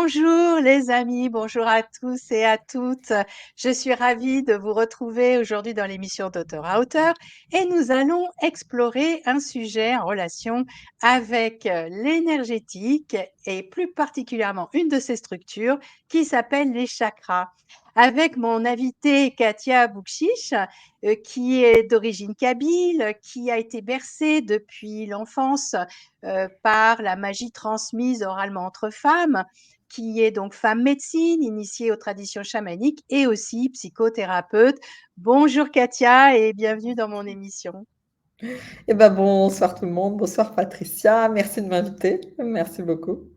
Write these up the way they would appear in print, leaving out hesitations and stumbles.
Bonjour les amis, bonjour à tous et à toutes. Je suis ravie de vous retrouver aujourd'hui dans l'émission d'Auteur à Auteur et nous allons explorer un sujet en relation avec l'énergétique et plus particulièrement une de ces structures qui s'appelle les chakras. Avec mon invitée Katia Boukchiche, qui est d'origine kabyle, qui a été bercée depuis l'enfance par la magie transmise oralement entre femmes, qui est donc femme médecine, initiée aux traditions chamaniques et aussi psychothérapeute. Bonjour Katia et bienvenue dans mon émission. Eh ben, bonsoir tout le monde, bonsoir Patricia, merci de m'inviter, merci beaucoup.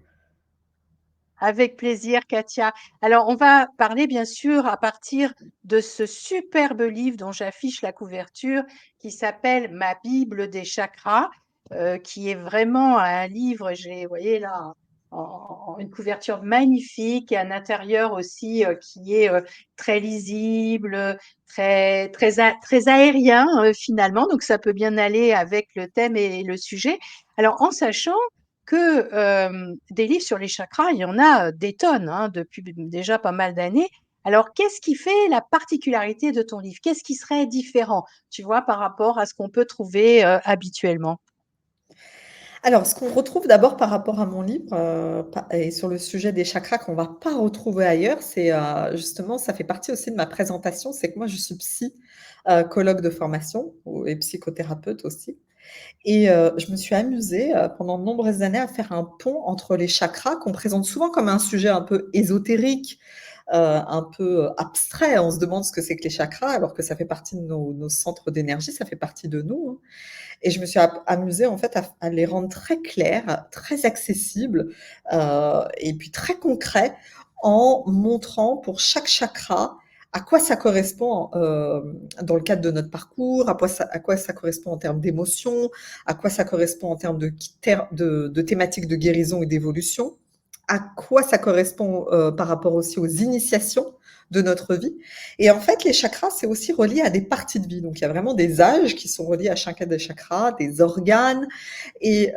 Avec plaisir, Katia. Alors, on va parler bien sûr à partir de ce superbe livre dont j'affiche la couverture qui s'appelle Ma Bible des chakras, qui est vraiment un livre, vous voyez là, une couverture magnifique et un intérieur aussi qui est très lisible, très aérien finalement. Donc, ça peut bien aller avec le thème et le sujet. Alors, en sachant que des livres sur les chakras, il y en a des tonnes depuis déjà pas mal d'années. Alors, qu'est-ce qui fait la particularité de ton livre? Qu'est-ce qui serait différent, tu vois, par rapport à ce qu'on peut trouver habituellement? Alors, ce qu'on retrouve d'abord par rapport à mon livre et sur le sujet des chakras qu'on ne va pas retrouver ailleurs, c'est justement, ça fait partie aussi de ma présentation, c'est que moi je suis psychologue de formation et psychothérapeute aussi. Et je me suis amusée pendant de nombreuses années à faire un pont entre les chakras qu'on présente souvent comme un sujet un peu ésotérique, un peu abstrait. On se demande ce que c'est que les chakras, alors que ça fait partie de nos centres d'énergie, ça fait partie de nous, hein. Et je me suis amusée en fait à les rendre très clairs, très accessibles et puis très concrets en montrant pour chaque chakra à quoi ça correspond dans le cadre de notre parcours, à quoi ça correspond en termes d'émotions, à quoi ça correspond en termes de thématiques de guérison et d'évolution, à quoi ça correspond par rapport aussi aux initiations de notre vie. Et en fait, les chakras, c'est aussi relié à des parties de vie. Donc, il y a vraiment des âges qui sont reliés à chacun des chakras, des organes. Et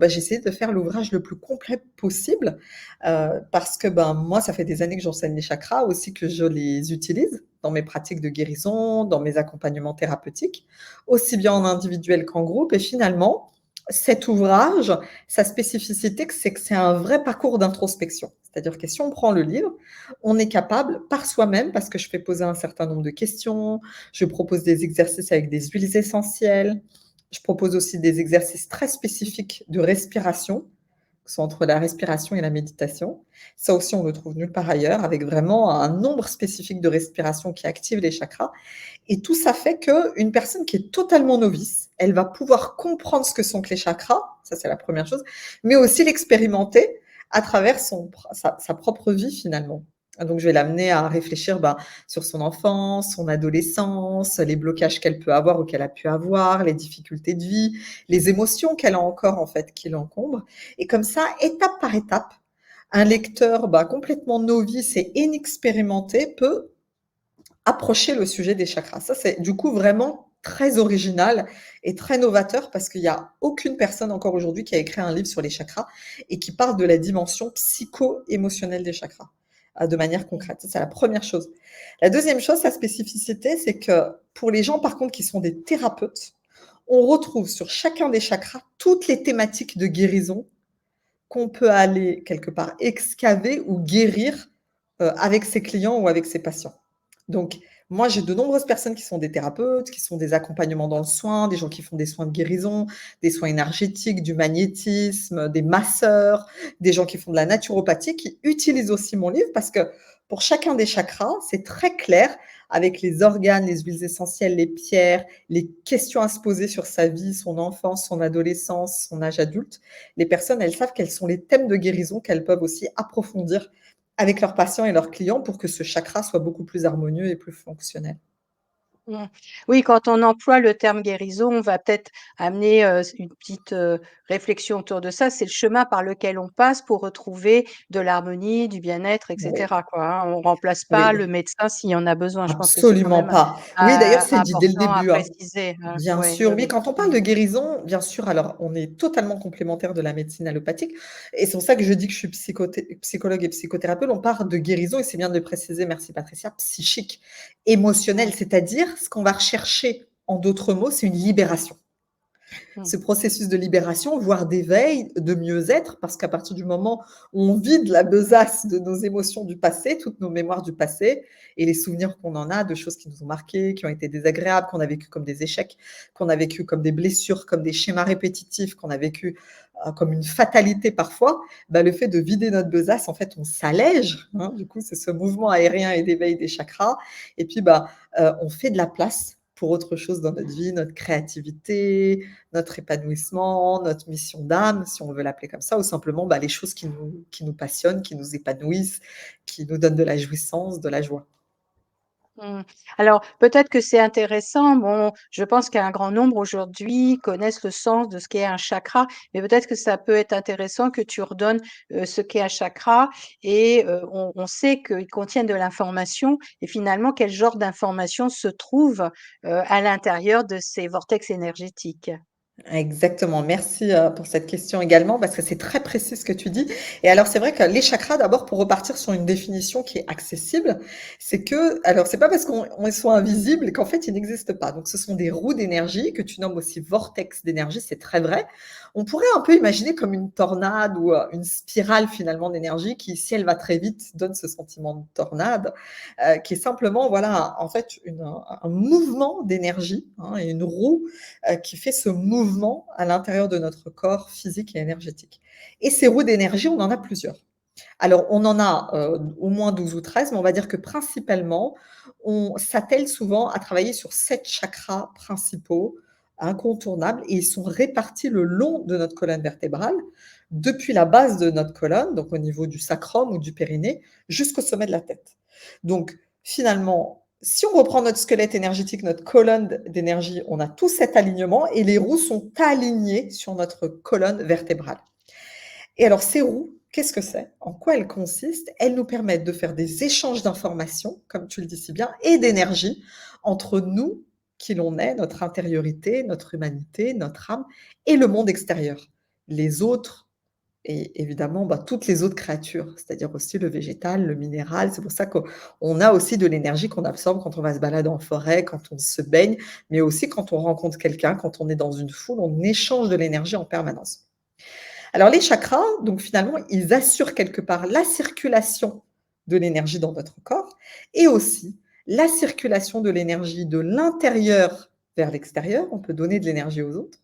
j'ai essayé de faire l'ouvrage le plus complet possible parce que moi, ça fait des années que j'enseigne les chakras, aussi que je les utilise dans mes pratiques de guérison, dans mes accompagnements thérapeutiques, aussi bien en individuel qu'en groupe. Et finalement, cet ouvrage, sa spécificité, c'est que c'est un vrai parcours d'introspection. C'est-à-dire que si on prend le livre, on est capable par soi-même, parce que je fais poser un certain nombre de questions, je propose des exercices avec des huiles essentielles, je propose aussi des exercices très spécifiques de respiration, qui sont entre la respiration et la méditation. Ça aussi, on le trouve nulle part ailleurs, avec vraiment un nombre spécifique de respiration qui active les chakras. Et tout ça fait qu'une personne qui est totalement novice, elle va pouvoir comprendre ce que sont que les chakras, ça c'est la première chose, mais aussi l'expérimenter à travers sa propre vie finalement. Donc, je vais l'amener à réfléchir sur son enfance, son adolescence, les blocages qu'elle peut avoir ou qu'elle a pu avoir, les difficultés de vie, les émotions qu'elle a encore en fait qui l'encombrent. Et comme ça, étape par étape, un lecteur complètement novice et inexpérimenté peut approcher le sujet des chakras. Ça, c'est du coup vraiment très original et très novateur parce qu'il n'y a aucune personne encore aujourd'hui qui a écrit un livre sur les chakras et qui parle de la dimension psycho-émotionnelle des chakras de manière concrète. Ça, c'est la première chose. La deuxième chose, sa spécificité, c'est que pour les gens, par contre, qui sont des thérapeutes, on retrouve sur chacun des chakras toutes les thématiques de guérison qu'on peut aller quelque part excaver ou guérir avec ses clients ou avec ses patients. Donc, moi, j'ai de nombreuses personnes qui sont des thérapeutes, qui sont des accompagnements dans le soin, des gens qui font des soins de guérison, des soins énergétiques, du magnétisme, des masseurs, des gens qui font de la naturopathie, qui utilisent aussi mon livre parce que pour chacun des chakras, c'est très clair avec les organes, les huiles essentielles, les pierres, les questions à se poser sur sa vie, son enfance, son adolescence, son âge adulte. Les personnes, elles savent quels sont les thèmes de guérison qu'elles peuvent aussi approfondir avec leurs patients et leurs clients pour que ce chakra soit beaucoup plus harmonieux et plus fonctionnel. Mmh. Oui, quand on emploie le terme guérison, on va peut-être amener, une petite, réflexion autour de ça. C'est le chemin par lequel on passe pour retrouver de l'harmonie, du bien-être et Oui, cetera, quoi, hein. On remplace pas oui. le médecin s'il y en a besoin. Je pense que c'est quand Absolument même, pas. Oui, d'ailleurs, c'est dit dès le important à début, hein. préciser, hein. Bien Oui, sûr, oui, oui, oui. quand on parle Mmh. de guérison, bien sûr, alors on est totalement complémentaire de la médecine allopathique et c'est pour ça que je dis que je suis psychologue et psychothérapeute. On parle de guérison et c'est bien de le préciser, merci Patricia, psychique, émotionnelle, Mmh. c'est-à-dire ce qu'on va rechercher en d'autres mots, c'est une libération. Mmh. Ce processus de libération, voire d'éveil, de mieux-être, parce qu'à partir du moment où on vide la besace de nos émotions du passé, toutes nos mémoires du passé et les souvenirs qu'on en a de choses qui nous ont marquées, qui ont été désagréables, qu'on a vécu comme des échecs, qu'on a vécu comme des blessures, comme des schémas répétitifs, qu'on a vécu comme une fatalité parfois, bah, le fait de vider notre besace, en fait, on s'allège. Hein, du coup, c'est ce mouvement aérien et d'éveil des chakras. Et puis, bah, on fait de la place pour autre chose dans notre vie, notre créativité, notre épanouissement, notre mission d'âme, si on veut l'appeler comme ça, ou simplement bah, les choses qui nous passionnent, qui nous épanouissent, qui nous donnent de la jouissance, de la joie. Mmh. Alors, peut-être que c'est intéressant. Bon, je pense qu'un grand nombre aujourd'hui connaissent le sens de ce qu'est un chakra, mais peut-être que ça peut être intéressant que tu redonnes, ce qu'est un chakra et on sait qu'ils contiennent de l'information et finalement quel genre d'information se trouve, à l'intérieur de ces vortex énergétiques? Exactement, merci, pour cette question également parce que c'est très précis ce que tu dis et alors c'est vrai que les chakras d'abord pour repartir sur une définition qui est accessible, c'est que alors c'est pas parce qu'on ils sont invisibles qu'en fait ils n'existent pas. Donc ce sont des roues d'énergie que tu nommes aussi vortex d'énergie, c'est très vrai. On pourrait un peu imaginer comme une tornade ou, une spirale finalement d'énergie qui, si elle va très vite, donne ce sentiment de tornade, qui est simplement voilà, en fait un mouvement d'énergie, hein et une roue qui fait ce mouvement à l'intérieur de notre corps physique et énergétique. Et ces roues d'énergie, on en a plusieurs. Alors, on en a au moins 12 ou 13, mais on va dire que principalement, on s'attelle souvent à travailler sur 7 chakras principaux, incontournables, et ils sont répartis le long de notre colonne vertébrale, depuis la base de notre colonne, donc au niveau du sacrum ou du périnée, jusqu'au sommet de la tête. Donc, finalement, si on reprend notre squelette énergétique, notre colonne d'énergie, on a tout cet alignement et les roues sont alignées sur notre colonne vertébrale. Et alors ces roues, qu'est-ce que c'est? En quoi elles consistent? Elles nous permettent de faire des échanges d'informations, comme tu le dis si bien, et d'énergie entre nous, qui l'on est, notre intériorité, notre humanité, notre âme, et le monde extérieur. Les autres et évidemment, bah, toutes les autres créatures, c'est-à-dire aussi le végétal, le minéral. C'est pour ça qu'on a aussi de l'énergie qu'on absorbe quand on va se balader en forêt, quand on se baigne, mais aussi quand on rencontre quelqu'un, quand on est dans une foule, on échange de l'énergie en permanence. Alors les chakras, donc finalement, ils assurent quelque part la circulation de l'énergie dans notre corps et aussi la circulation de l'énergie de l'intérieur vers l'extérieur. On peut donner de l'énergie aux autres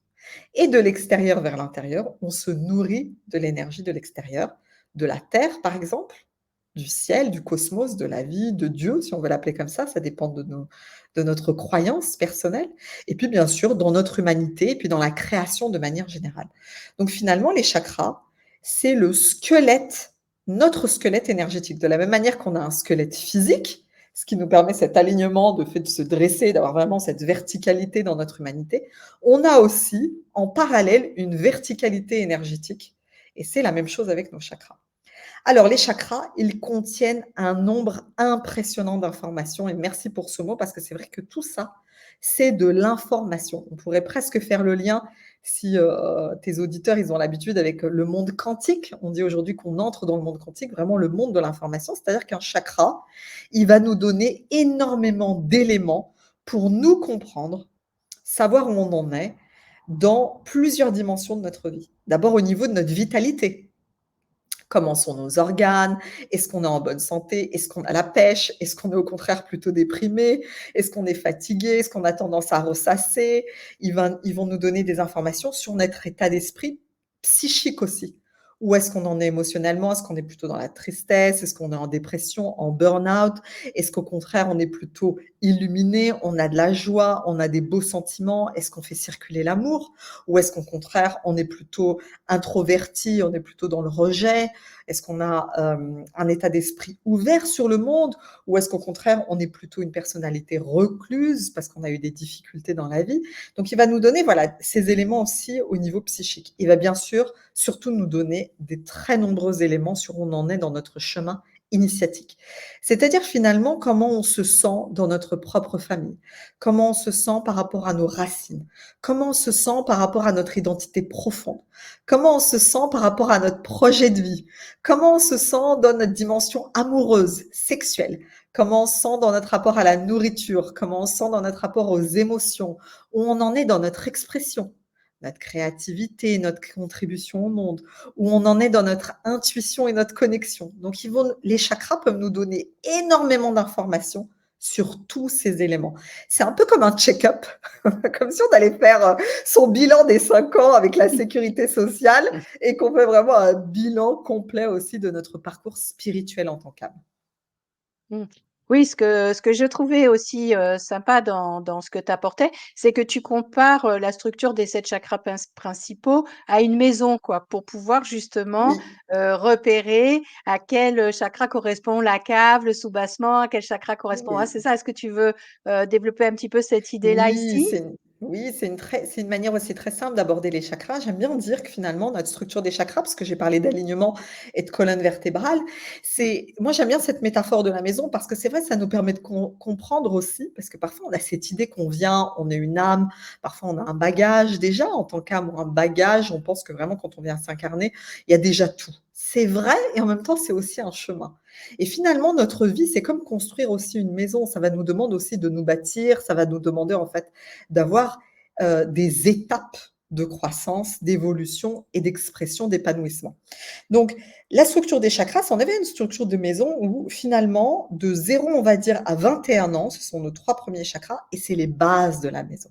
et de l'extérieur vers l'intérieur. On se nourrit de l'énergie de l'extérieur, de la Terre par exemple, du ciel, du cosmos, de la vie, de Dieu, si on veut l'appeler comme ça dépend de notre croyance personnelle, et puis bien sûr dans notre humanité, et puis dans la création de manière générale. Donc finalement, les chakras, c'est le squelette, notre squelette énergétique. De la même manière qu'on a un squelette physique, ce qui nous permet cet alignement de fait de se dresser, d'avoir vraiment cette verticalité dans notre humanité, on a aussi en parallèle une verticalité énergétique, et c'est la même chose avec nos chakras. Alors, les chakras, ils contiennent un nombre impressionnant d'informations et merci pour ce mot parce que c'est vrai que tout ça, c'est de l'information. On pourrait presque faire le lien si, tes auditeurs, ils ont l'habitude avec le monde quantique. On dit aujourd'hui qu'on entre dans le monde quantique, vraiment le monde de l'information. C'est-à-dire qu'un chakra, il va nous donner énormément d'éléments pour nous comprendre, savoir où on en est dans plusieurs dimensions de notre vie. D'abord au niveau de notre vitalité. Comment sont nos organes? Est-ce qu'on est en bonne santé? Est-ce qu'on a la pêche? Est-ce qu'on est au contraire plutôt déprimé? Est-ce qu'on est fatigué? Est-ce qu'on a tendance à ressasser? Ils vont nous donner des informations sur notre état d'esprit psychique aussi. Où est-ce qu'on en est émotionnellement? Est-ce qu'on est plutôt dans la tristesse? Est-ce qu'on est en dépression, en burn-out? Est-ce qu'au contraire, on est plutôt illuminé, on a de la joie, on a des beaux sentiments? Est-ce qu'on fait circuler l'amour? Ou est-ce qu'au contraire, on est plutôt introverti, on est plutôt dans le rejet? Est-ce qu'on a un état d'esprit ouvert sur le monde? Ou est-ce qu'au contraire, on est plutôt une personnalité recluse parce qu'on a eu des difficultés dans la vie? Donc, il va nous donner, voilà, ces éléments aussi au niveau psychique. Il va bien sûr surtout nous donner des très nombreux éléments sur où on en est dans notre chemin initiatique. C'est-à-dire finalement comment on se sent dans notre propre famille, comment on se sent par rapport à nos racines, comment on se sent par rapport à notre identité profonde, comment on se sent par rapport à notre projet de vie, comment on se sent dans notre dimension amoureuse, sexuelle, comment on se sent dans notre rapport à la nourriture, comment on se sent dans notre rapport aux émotions, où on en est dans notre expression, notre créativité, notre contribution au monde, où on en est dans notre intuition et notre connexion. Donc, les chakras peuvent nous donner énormément d'informations sur tous ces éléments. C'est un peu comme un check-up, comme si on allait faire son bilan des 5 ans avec la sécurité sociale et qu'on fait vraiment un bilan complet aussi de notre parcours spirituel en tant qu'âme. Mmh. Oui, ce que je trouvais aussi, sympa dans ce que tu apportais, c'est que tu compares, la structure des 7 chakras principaux à une maison, quoi, pour pouvoir justement, Oui, repérer à quel, chakra correspond la cave, le soubassement, à quel chakra correspond oui. c'est ça? Est-ce que tu veux, développer un petit peu cette idée-là Oui, ici? c'est une manière aussi très simple d'aborder les chakras. J'aime bien dire que finalement notre structure des chakras, parce que j'ai parlé d'alignement et de colonne vertébrale, moi j'aime bien cette métaphore de la maison parce que c'est vrai, ça nous permet de comprendre aussi, parce que parfois on a cette idée qu'on vient, on est une âme, parfois on a un bagage déjà en tant qu'âme ou un bagage, on pense que vraiment quand on vient s'incarner, il y a déjà tout. C'est vrai et en même temps c'est aussi un chemin. Et finalement, notre vie, c'est comme construire aussi une maison. Ça va nous demander aussi de nous bâtir, ça va nous demander en fait d'avoir des étapes de croissance, d'évolution et d'expression, d'épanouissement. Donc, la structure des chakras, c'est en avait une structure de maison où finalement, de 0, on va dire, à 21 ans, ce sont nos 3 premiers chakras et c'est les bases de la maison.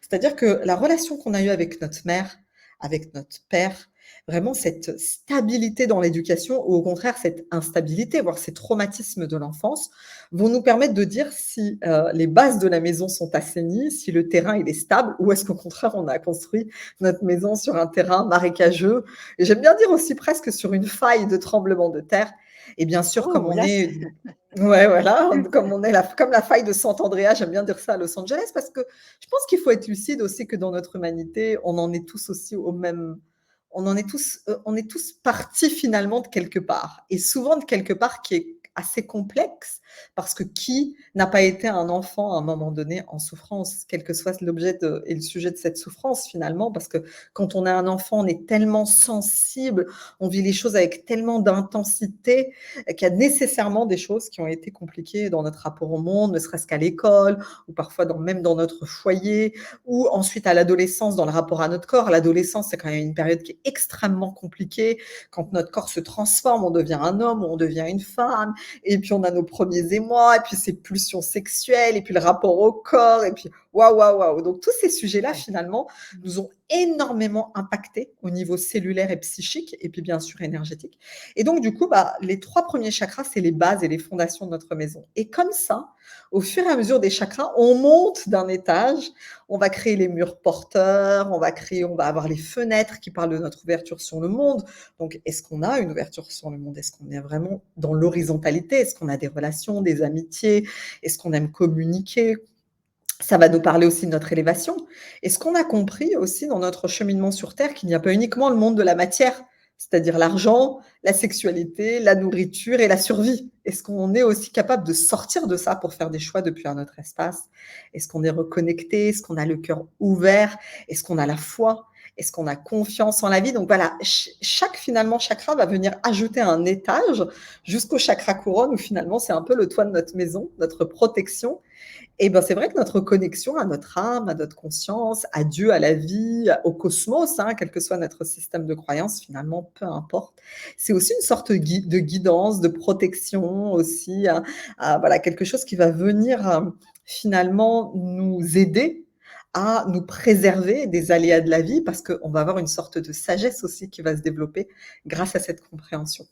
C'est-à-dire que la relation qu'on a eue avec notre mère, avec notre père, vraiment cette stabilité dans l'éducation ou au contraire cette instabilité, voire ces traumatismes de l'enfance, vont nous permettre de dire si les bases de la maison sont assainies, si le terrain il est stable, ou est-ce qu'au contraire on a construit notre maison sur un terrain marécageux. Et j'aime bien dire aussi presque sur une faille de tremblement de terre. Et bien sûr, comme Oh on là, est ouais, voilà, comme on est comme la faille de Sant'Andrea, j'aime bien dire ça à Los Angeles parce que je pense qu'il faut être lucide aussi que dans notre humanité, on en est tous aussi au même on est tous partis finalement de quelque part et souvent de quelque part qui est assez complexe parce que qui n'a pas été un enfant à un moment donné en souffrance, quel que soit l'objet et le sujet de cette souffrance finalement, parce que quand on est un enfant, on est tellement sensible, on vit les choses avec tellement d'intensité qu'il y a nécessairement des choses qui ont été compliquées dans notre rapport au monde, ne serait-ce qu'à l'école ou parfois même dans notre foyer ou ensuite à l'adolescence dans le rapport à notre corps. L'adolescence, c'est quand même une période qui est extrêmement compliquée. Quand notre corps se transforme, on devient un homme ou on devient une femme et puis on a nos premiers émois et puis ces pulsions sexuelles et puis le rapport au corps et puis waouh, waouh, waouh. Donc tous ces sujets-là, ouais. finalement, Mmh. nous ont énormément impacté au niveau cellulaire et psychique et puis bien sûr énergétique. Et donc du coup, les 3 premiers chakras, c'est les bases et les fondations de notre maison. Et comme ça, au fur et à mesure des chakras, on monte d'un étage, on va créer les murs porteurs, on va avoir les fenêtres qui parlent de notre ouverture sur le monde. Donc, est-ce qu'on a une ouverture sur le monde? Est-ce qu'on est vraiment dans l'horizontalité? Est-ce qu'on a des relations, des amitiés? Est-ce qu'on aime communiquer? Ça va nous parler aussi de notre élévation. Est-ce qu'on a compris aussi dans notre cheminement sur Terre qu'il n'y a pas uniquement le monde de la matière, c'est-à-dire l'argent, la sexualité, la nourriture et la survie? Est-ce qu'on est aussi capable de sortir de ça pour faire des choix depuis un autre espace? Est-ce qu'on est reconnecté? Est-ce qu'on a le cœur ouvert? Est-ce qu'on a la foi? Est-ce qu'on a confiance en la vie? Donc voilà, chaque finalement chakra va venir ajouter un étage jusqu'au chakra couronne où finalement c'est un peu le toit de notre maison, notre protection et ben, c'est vrai que notre connexion à notre âme, à notre conscience, à Dieu, à la vie, au cosmos, hein, quel que soit notre système de croyance, finalement, peu importe. C'est aussi une sorte de guidance, de protection aussi, voilà, quelque chose qui va venir finalement nous aider à nous préserver des aléas de la vie parce qu'on va avoir une sorte de sagesse aussi qui va se développer grâce à cette compréhension.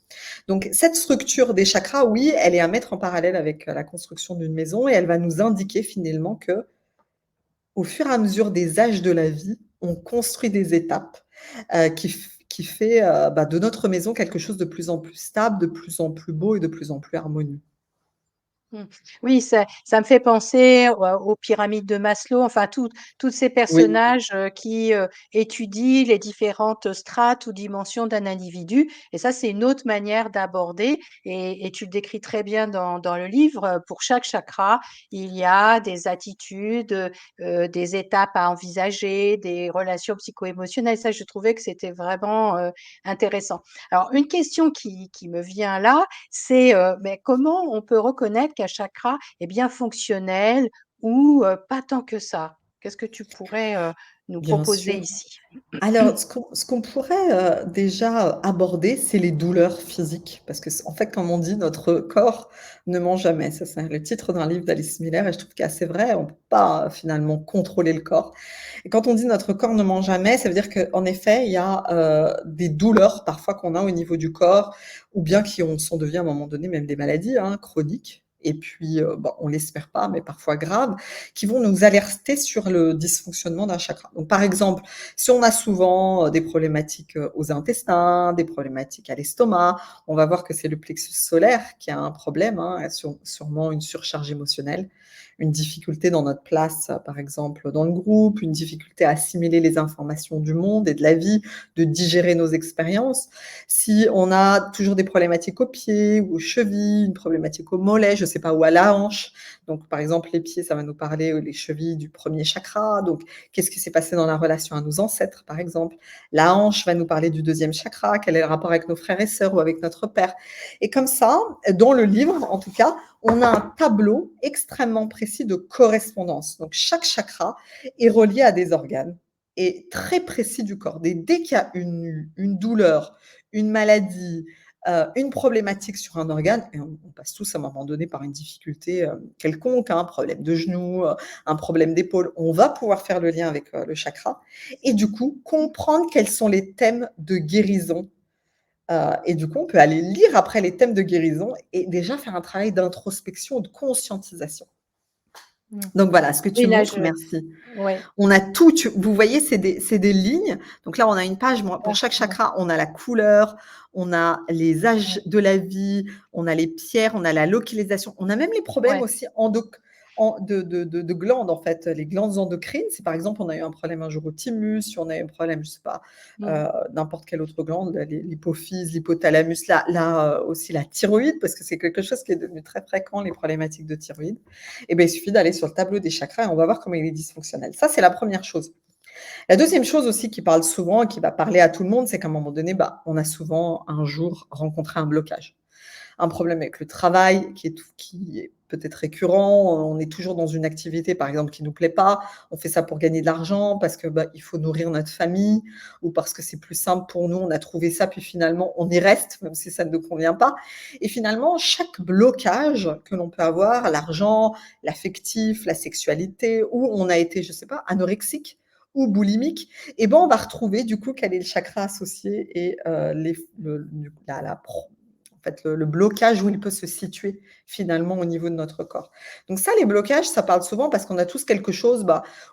Donc cette structure des chakras, oui, elle est à mettre en parallèle avec la construction d'une maison et elle va nous indiquer finalement que au fur et à mesure des âges de la vie, on construit des étapes qui fait de notre maison quelque chose de plus en plus stable, de plus en plus beau et de plus en plus harmonieux. Mmh. Oui, ça me fait penser aux pyramides de Maslow, enfin tous ces Oui, personnages, qui, étudient les différentes strates ou dimensions d'un individu et ça, c'est une autre manière d'aborder et tu le décris très bien dans le livre, pour chaque chakra, il y a des attitudes, des étapes à envisager, des relations psycho-émotionnelles. Ça, je trouvais que c'était vraiment, intéressant. Alors une question qui me vient là, c'est, beh, comment on peut reconnaître qu'un chakra est bien fonctionnel ou, pas tant que ça? Qu'est-ce que tu pourrais, nous bien proposer sûr. ici? Alors, ce qu'on pourrait, déjà, aborder, c'est les douleurs physiques parce que en fait, comme on dit, notre corps ne ment jamais. Ça, c'est le titre d'un livre d'Alice Miller et je trouve qu'assez vrai. On peut pas, finalement, contrôler le corps et quand on dit: «Notre corps ne ment jamais», ça veut dire qu'en effet, il y a, des douleurs parfois qu'on a au niveau du corps ou bien sont devenues à un moment donné même des maladies, hein, chroniques et puis, on l'espère pas, mais parfois graves, qui vont nous alerter sur le dysfonctionnement d'un chakra. Donc par exemple, si on a souvent des problématiques aux intestins, des problématiques à l'estomac, on va voir que c'est le plexus solaire qui a un problème, hein, sûrement une surcharge émotionnelle, une difficulté dans notre place, par exemple, dans le groupe, une difficulté à assimiler les informations du monde et de la vie, de digérer nos expériences. Si on a toujours des problématiques aux pieds ou aux chevilles, une problématique au mollet, je ne sais pas, ou à la hanche. Donc, par exemple, les pieds, ça va nous parler, les chevilles du premier chakra. Donc, qu'est-ce qui s'est passé dans la relation à nos ancêtres, par exemple? La hanche va nous parler du deuxième chakra, quel est le rapport avec nos frères et sœurs ou avec notre père. Et comme ça, dans le livre, en tout cas, on a un tableau extrêmement précis de correspondance. Donc, chaque chakra est relié à des organes et très précis du corps. Dès qu'il y a une douleur, une maladie, une problématique sur un organe, et on passe tous à un moment donné par une difficulté quelconque, hein, un problème de genou, un problème d'épaule, on va pouvoir faire le lien avec le chakra et du coup comprendre quels sont les thèmes de guérison. Et du coup, on peut aller lire après les thèmes de guérison et déjà faire un travail d'introspection, de conscientisation. Mmh. Donc voilà, ce que tu Oui, là, montres, je merci. ouais, On a tout, vous voyez, c'est des lignes. Donc là, on a une page, pour ah, chaque ouais, chakra, on a la couleur, on a les âges ouais, de la vie, on a les pierres, on a la localisation, on a même les problèmes ouais. aussi de glandes, en fait, les glandes endocrines. Si par exemple, on a eu un problème un jour au thymus, si on a eu un problème, je sais pas, Mmh. n'importe quelle autre glande, l'hypophyse, l'hypothalamus, là aussi la thyroïde, parce que c'est quelque chose qui est devenu très fréquent, les problématiques de thyroïde. Et ben, il suffit d'aller sur le tableau des chakras et on va voir comment il est dysfonctionnel. Ça, c'est la première chose. La deuxième chose aussi qui parle souvent et qui va parler à tout le monde, c'est qu'à un moment donné, on a souvent un jour rencontré un blocage, un problème avec le travail qui est peut-être récurrent. On est toujours dans une activité, par exemple, qui nous plaît pas. On fait ça pour gagner de l'argent parce que il faut nourrir notre famille ou parce que c'est plus simple pour nous. On a trouvé ça, puis finalement on y reste, même si ça ne nous convient pas. Et finalement, chaque blocage que l'on peut avoir, l'argent, l'affectif, la sexualité, ou on a été, je sais pas, anorexique ou boulimique, et ben on va retrouver du coup quel est le chakra associé et en fait, le blocage où il peut se situer finalement au niveau de notre corps. Donc ça, les blocages, ça parle souvent parce qu'on a tous quelque chose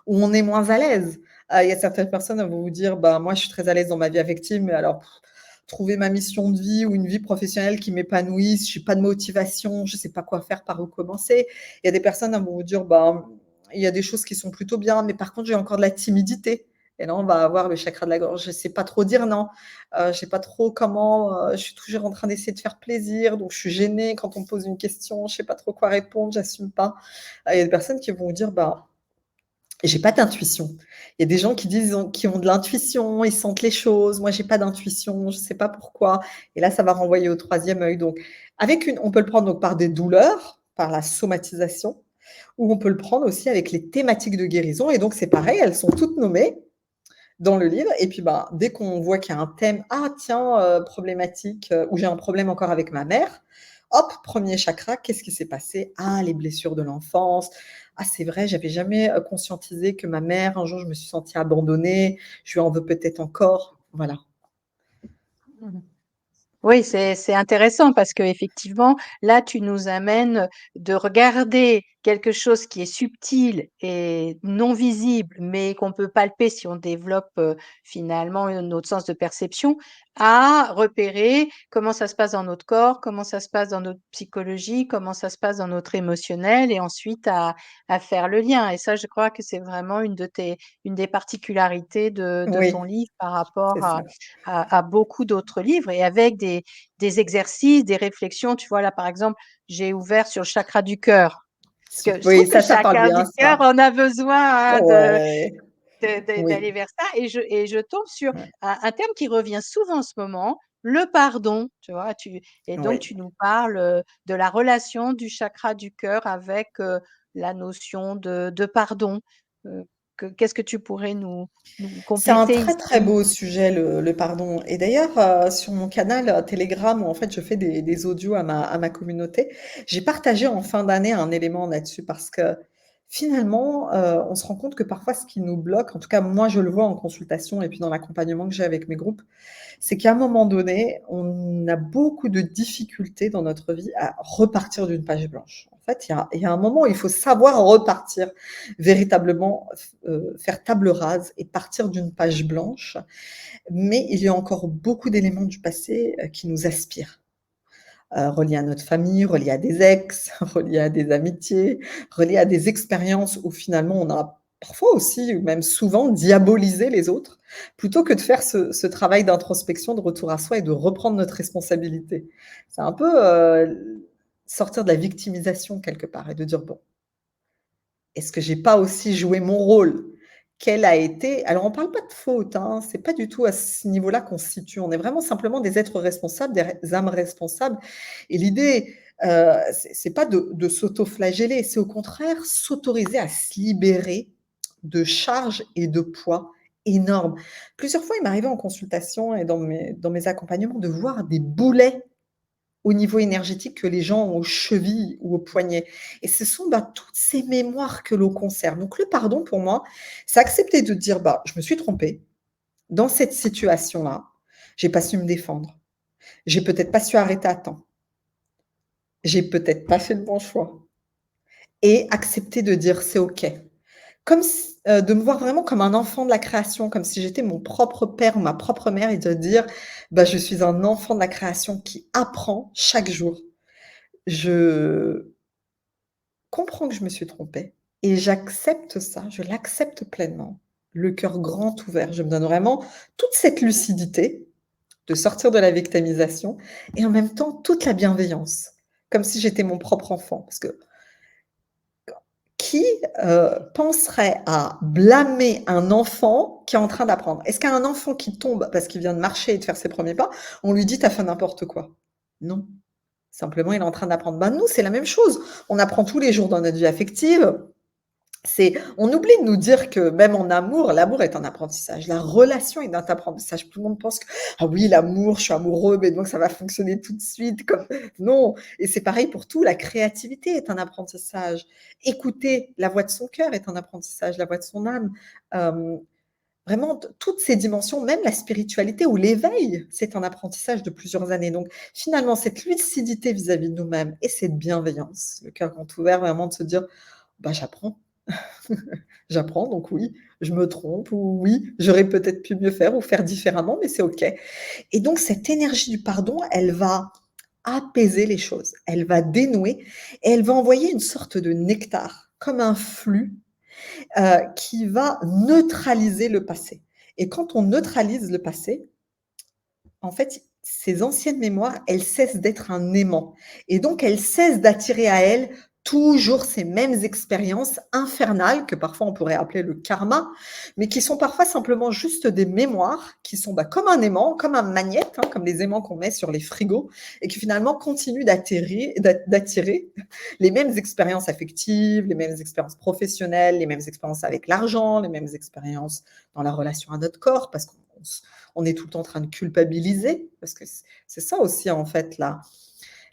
où on est moins à l'aise. Il y a certaines personnes qui vont vous dire, moi, je suis très à l'aise dans ma vie affective, mais alors, trouver ma mission de vie ou une vie professionnelle qui m'épanouisse, je n'ai pas de motivation, je ne sais pas quoi faire, par où commencer. Il y a des personnes qui vont vous dire, il y a des choses qui sont plutôt bien, mais par contre, j'ai encore de la timidité. Et là, on va avoir le chakra de la gorge. Je ne sais pas trop dire non. Je ne sais pas trop comment. Je suis toujours en train d'essayer de faire plaisir. Donc, je suis gênée quand on me pose une question. Je ne sais pas trop quoi répondre. J'assume pas. Il y a des personnes qui vont vous dire, j'ai pas d'intuition. Il y a des gens qui disent qui ont de l'intuition, ils sentent les choses. Moi, j'ai pas d'intuition, je sais pas pourquoi. Et là, ça va renvoyer au troisième œil. Donc, on peut le prendre donc par des douleurs, par la somatisation, ou on peut le prendre aussi avec les thématiques de guérison. Et donc, c'est pareil, elles sont toutes nommées dans le livre. Et puis, dès qu'on voit qu'il y a un thème, ah tiens, problématique, ou j'ai un problème encore avec ma mère, hop, premier chakra, qu'est-ce qui s'est passé? Ah, les blessures de l'enfance. Ah, c'est vrai, j'avais jamais conscientisé que ma mère, un jour, je me suis sentie abandonnée, je lui en veux peut-être encore. Voilà. Mmh. Oui, c'est intéressant parce que effectivement, là, tu nous amènes de regarder quelque chose qui est subtil et non visible, mais qu'on peut palper si on développe, finalement, notre sens de perception, à repérer comment ça se passe dans notre corps, comment ça se passe dans notre psychologie, comment ça se passe dans notre émotionnel et ensuite à faire le lien et ça, je crois que c'est vraiment une des particularités de ton Oui, livre par c'est rapport ça. à beaucoup d'autres livres et avec des exercices, des réflexions. Tu vois, là, par exemple, j'ai ouvert sur le chakra du cœur. Parce que je trouve Oui, que ça parle chacun du bien, cœur ça. en a besoin, hein, Ouais, d'aller oui, vers ça. Et je tombe sur ouais, un terme qui revient souvent en ce moment, le pardon. Tu vois, et donc oui. tu nous parles de la relation du chakra du cœur avec la notion de pardon. Euh, Qu'est-ce que tu pourrais nous C'est un compléter très, très ici? beau sujet, le pardon. Et d'ailleurs, sur mon canal Telegram, où en fait je fais des audios à ma communauté, j'ai partagé en fin d'année un élément là-dessus parce que finalement, on se rend compte que parfois ce qui nous bloque, en tout cas moi je le vois en consultation et puis dans l'accompagnement que j'ai avec mes groupes, c'est qu'à un moment donné, on a beaucoup de difficultés dans notre vie à repartir d'une page blanche. En fait, il y a un moment où il faut savoir repartir véritablement, faire table rase et partir d'une page blanche. Mais il y a encore beaucoup d'éléments du passé qui nous aspirent. Reliés à notre famille, reliés à des ex, reliés à des amitiés, reliés à des expériences où finalement on a parfois aussi, ou même souvent, diabolisé les autres, plutôt que de faire ce travail d'introspection, de retour à soi et de reprendre notre responsabilité. C'est un peu sortir de la victimisation quelque part et de dire, bon, est-ce que j'ai pas aussi joué mon rôle? Quel a été alors on parle pas de faute, hein, c'est pas du tout à ce niveau-là qu'on se situe. On est vraiment simplement des êtres responsables, des âmes responsables et l'idée, c'est pas de s'auto-flageller, c'est au contraire s'autoriser à se libérer de charges et de poids énormes. Plusieurs fois, il m'arrivait en consultation et dans mes accompagnements de voir des boulets au niveau énergétique que les gens ont aux chevilles ou aux poignets. Et ce sont bah, toutes ces mémoires que l'on conserve. Donc le pardon, pour moi, c'est accepter de dire, bah, je me suis trompée dans cette situation-là, j'ai pas su me défendre, j'ai peut-être pas su arrêter à temps, j'ai peut-être pas fait le bon choix. Et accepter de dire, c'est OK. Comme si, de me voir vraiment comme un enfant de la création, comme si j'étais mon propre père ou ma propre mère et de dire, bah, je suis un enfant de la création qui apprend chaque jour. Je comprends que je me suis trompée et j'accepte ça, je l'accepte pleinement, le cœur grand ouvert. Je me donne vraiment toute cette lucidité de sortir de la victimisation et en même temps toute la bienveillance, comme si j'étais mon propre enfant. Parce que qui, penserait à blâmer un enfant qui est en train d'apprendre? Est-ce qu'un enfant qui tombe parce qu'il vient de marcher et de faire ses premiers pas, on lui dit: «Tu as fait n'importe quoi»? Non, simplement il est en train d'apprendre. Ben, nous, c'est la même chose. On apprend tous les jours dans notre vie affective. On oublie de nous dire que même en amour, l'amour est un apprentissage. La relation est un apprentissage. Tout le monde pense que ah oui, l'amour, je suis amoureux, mais donc ça va fonctionner tout de suite. Comme non. Et c'est pareil pour tout. La créativité est un apprentissage. Écouter la voix de son cœur est un apprentissage, la voix de son âme. Euh, Vraiment, toutes ces dimensions, même la spiritualité ou l'éveil, c'est un apprentissage de plusieurs années. Donc, finalement, cette lucidité vis-à-vis de nous-mêmes et cette bienveillance, le cœur grand ouvert, vraiment de se dire, bah, j'apprends, j'apprends, donc oui, je me trompe ou oui, j'aurais peut-être pu mieux faire ou faire différemment, mais c'est OK. Et donc cette énergie du pardon, elle va apaiser les choses, elle va dénouer et elle va envoyer une sorte de nectar, comme un flux, qui va neutraliser le passé. Et quand on neutralise le passé, en fait, ces anciennes mémoires, elles cessent d'être un aimant et donc elles cessent d'attirer à elles toujours ces mêmes expériences infernales que parfois on pourrait appeler le karma, mais qui sont parfois simplement juste des mémoires qui sont bah, comme un aimant, comme un magnet, hein, comme les aimants qu'on met sur les frigos et qui finalement continuent d'attirer les mêmes expériences affectives, les mêmes expériences professionnelles, les mêmes expériences avec l'argent, les mêmes expériences dans la relation à notre corps parce qu'on est tout le temps en train de culpabiliser, parce que c'est ça aussi en fait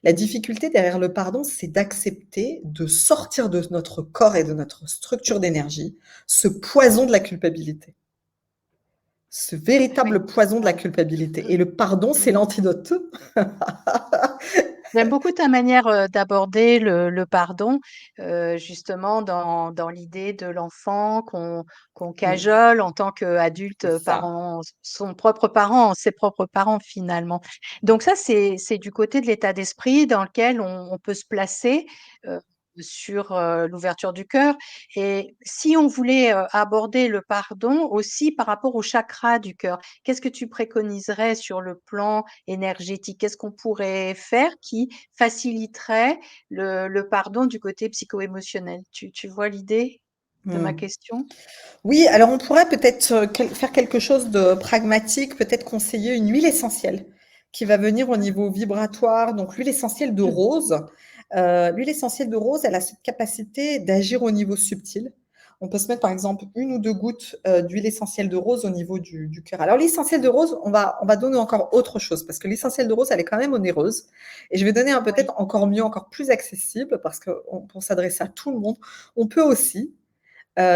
La difficulté derrière le pardon, c'est d'accepter de sortir de notre corps et de notre structure d'énergie ce poison de la culpabilité. Ce Oui, véritable poison de la ouais. culpabilité et le pardon, c'est Mmh. l'antidote. J'aime beaucoup ta manière, d'aborder le pardon, justement dans l'idée de l'enfant qu'on Mmh, cajole en tant qu'adulte, c'est ça. parent son propre parent, ses propres parents finalement. Donc ça, c'est du côté de l'état d'esprit dans lequel on peut se placer, heu, sur, l'ouverture du cœur et si on voulait, aborder le pardon aussi par rapport au chakra du cœur, qu'est-ce que tu préconiserais sur le plan énergétique? Qu'est-ce qu'on pourrait faire qui faciliterait le pardon du côté psycho-émotionnel? Tu vois l'idée de ma Mmh. question? Oui, alors on pourrait peut-être, faire quelque chose de pragmatique, peut-être conseiller une huile essentielle qui va venir au niveau vibratoire, donc l'huile essentielle de Mmh. rose. L'huile essentielle de rose, elle a cette capacité d'agir au niveau subtil. On peut se mettre par exemple une ou 2 gouttes, d'huile essentielle de rose au niveau du cœur. Alors l'essentiel de rose, on va donner encore autre chose parce que l'essentiel de rose, elle est quand même onéreuse et je vais donner un Oui, peut-être encore mieux, encore plus accessible parce qu'on pour s'adresser à tout le monde, on peut aussi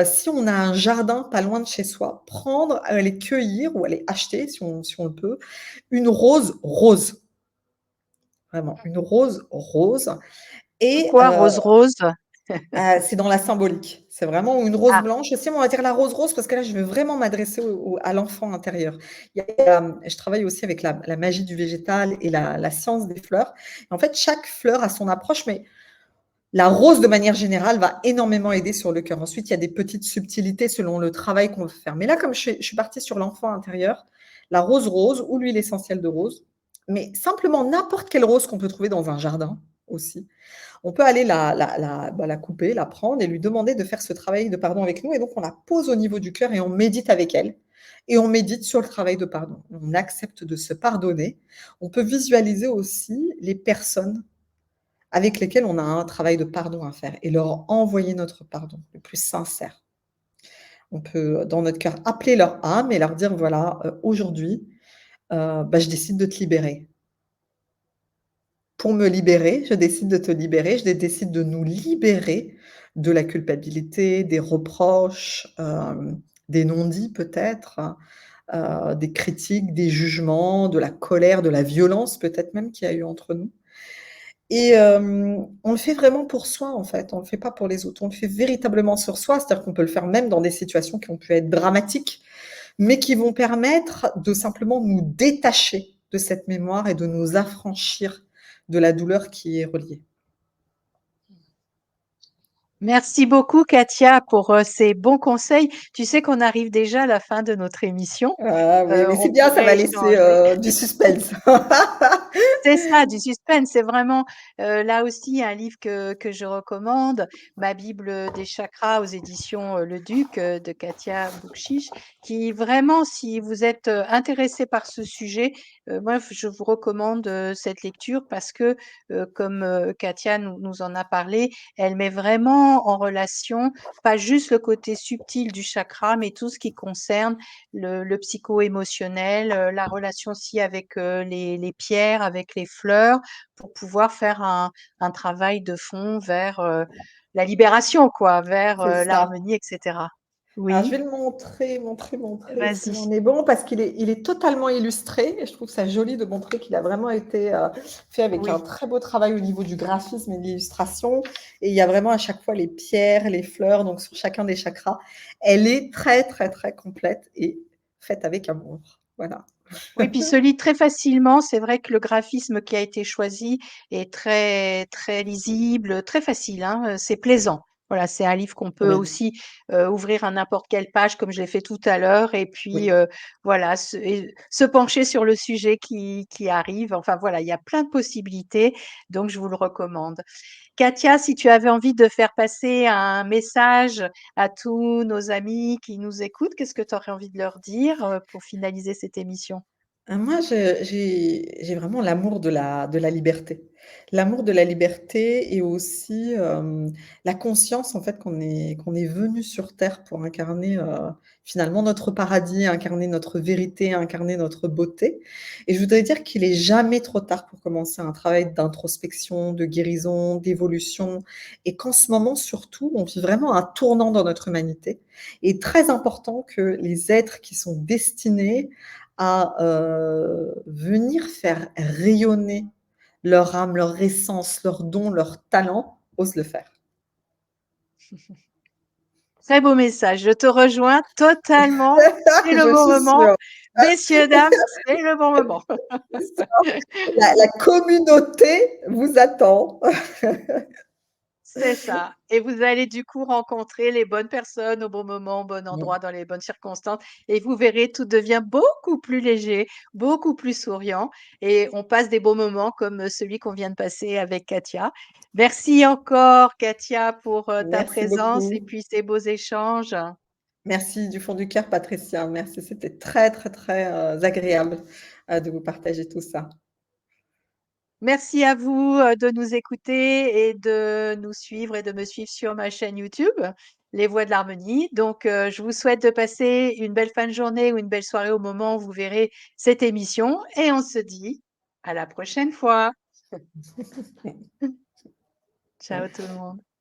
si on a un jardin pas loin de chez soi, prendre, aller cueillir ou aller acheter si on le peut, une rose rose, vraiment une rose rose et pourquoi rose rose? c'est dans la symbolique. C'est vraiment une rose Ah, blanche aussi, mais on va dire la rose rose parce que là, je veux vraiment m'adresser à l'enfant intérieur. Je travaille aussi avec la magie du végétal et la science des fleurs. Et en fait, chaque fleur a son approche, mais la rose, de manière générale, va énormément aider sur le cœur. Ensuite, il y a des petites subtilités selon le travail qu'on veut faire. Mais là, comme je suis partie sur l'enfant intérieur, la rose rose ou l'huile essentielle de rose, mais simplement n'importe quelle rose qu'on peut trouver dans un jardin aussi. On peut aller la couper, la prendre et lui demander de faire ce travail de pardon avec nous. Et donc, on la pose au niveau du cœur et on médite avec elle. Et on médite sur le travail de pardon. On accepte de se pardonner. On peut visualiser aussi les personnes avec lesquels on a un travail de pardon à faire et leur envoyer notre pardon le plus sincère. On peut, dans notre cœur, appeler leur âme et leur dire: «Voilà, aujourd'hui, je décide de te libérer. Pour me libérer, je décide de te libérer, je décide de nous libérer de la culpabilité, des reproches, des non-dits peut-être, des critiques, des jugements, de la colère, de la violence peut-être même qu'il y a eu entre nous». Et on le fait vraiment pour soi, en fait, on le fait pas pour les autres. On le fait véritablement sur soi, c'est-à-dire qu'on peut le faire même dans des situations qui ont pu être dramatiques, mais qui vont permettre de simplement nous détacher de cette mémoire et de nous affranchir de la douleur qui est reliée. merci beaucoup Katia pour, ces bons conseils. Tu sais qu'on arrive déjà à la fin de notre émission. Ah oui, mais On c'est bien, ça va pourrait laisser, échanger. du suspense. C'est ça, du suspense. C'est vraiment, là aussi un livre que je recommande, Ma Bible des chakras aux éditions, Le Duc, de Katia Boukchich, qui vraiment, si vous êtes, intéressé par ce sujet, moi je vous recommande, cette lecture parce que, comme, Katia nous en a parlé, elle met vraiment en relation, pas juste le côté subtil du chakra, mais tout ce qui concerne le psycho-émotionnel, la relation aussi avec, les pierres, avec les fleurs, pour pouvoir faire un travail de fond vers, la libération quoi, vers, C'est ça. l'harmonie et cetera. Alors je vais Oui, le montrer s'il vas-y. en est bon parce qu'il est totalement illustré et je trouve ça joli de montrer qu'il a vraiment été, fait avec un Oui. très beau travail au niveau du graphisme et de l'illustration et il y a vraiment à chaque fois les pierres, les fleurs, donc sur chacun des chakras. Elle est très, très, très complète et faite avec amour. Voilà. Oui, puis se lit très facilement. C'est vrai que le graphisme qui a été choisi est très très lisible, très facile, hein, c'est plaisant. Voilà, c'est un livre qu'on peut Oui, aussi, ouvrir à n'importe quelle page comme je l'ai fait tout à l'heure et puis, oui. voilà, se pencher sur le sujet qui arrive. Enfin voilà, il y a plein de possibilités, donc je vous le recommande. Katia, si tu avais envie de faire passer un message à tous nos amis qui nous écoutent, qu'est-ce que tu aurais envie de leur dire, pour finaliser cette émission? Moi, j'ai vraiment l'amour de la liberté. L'amour de la liberté et aussi, la conscience en fait qu'on est venu sur terre pour incarner, finalement notre paradis, incarner notre vérité, incarner notre beauté et je voudrais dire qu'il est jamais trop tard pour commencer un travail d'introspection, de guérison, d'évolution et qu'en ce moment surtout, on vit vraiment un tournant dans notre humanité et très important que les êtres qui sont destinés à, venir faire rayonner leur âme, leur essence, leurs dons, leurs talents, osent le faire. Très beau message. Je te rejoins totalement. C'est le Je bon suis moment. sûre. Messieurs, dames, c'est le bon moment. C'est ça. La communauté vous attend. C'est ça. Et vous allez du coup rencontrer les bonnes personnes au bon moment, au bon Mmh. endroit, dans les bonnes circonstances. Et vous verrez, tout devient beaucoup plus léger, beaucoup plus souriant. Et on passe des beaux moments comme celui qu'on vient de passer avec Katia. Merci encore, Katia, pour ta Merci présence et beaucoup. puis ces beaux échanges. Merci du fond du cœur, Patricia. Merci, c'était très, très, très, agréable, de vous partager tout ça. Merci à vous, de nous écouter et de nous suivre et de me suivre sur ma chaîne YouTube, Les Voix de l'Harmonie. Donc, je vous souhaite de passer une belle fin de journée ou une belle soirée au moment où vous verrez cette émission et on se dit à la prochaine fois. Ciao tout le monde.